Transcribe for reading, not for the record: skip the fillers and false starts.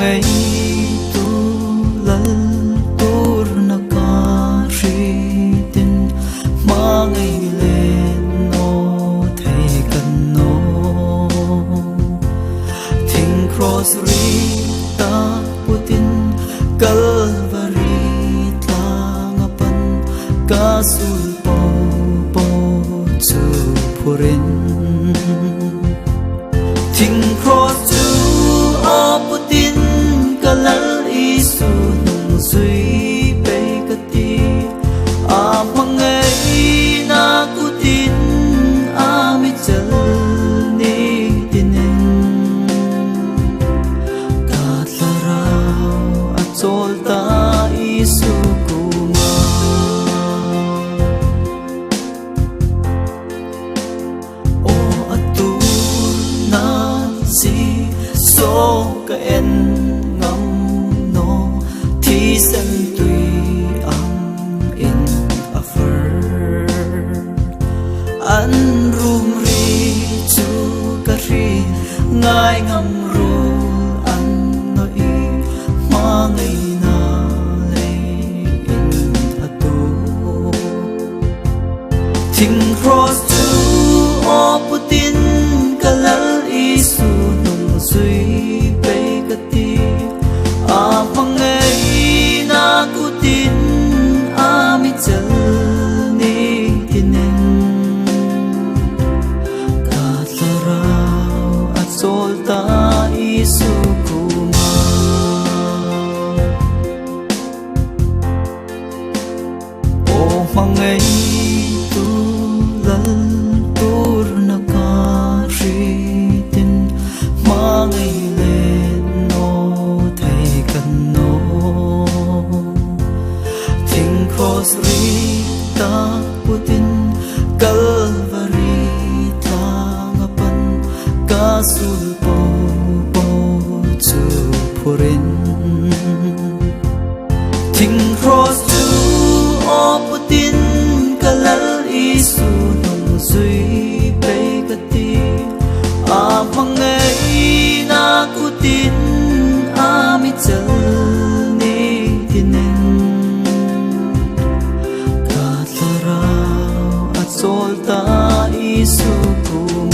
mangai tu lal tur na ka ritin mangai len no thei kan no thing cross ri ta putin Calvary tlangapan kasul po po chu phurin thing cross chu aputin kalal isu nung zui pe kati amangai na kutin amichal ni tinin katlarao at solta isu kuma o atur na si so ka en ngam no thi san tui ang in afar an rum ri chu ka ri ngai ngam ru an no i mangai na le in atu thing cross chu oputin kalal isu nung zui pe kati amangai na kutin amichal ni tinin katlarao at solta isu kuma o mangai tu lal tur na ka ritin mangai len no thei kan no thing cross ri ta putin Calvary tlangapan kasul po po chu phurin thing cross chu oputin kalal isu nung zui pe kati amangai na kutin amichal ni tinin katlarao at solta isu kuma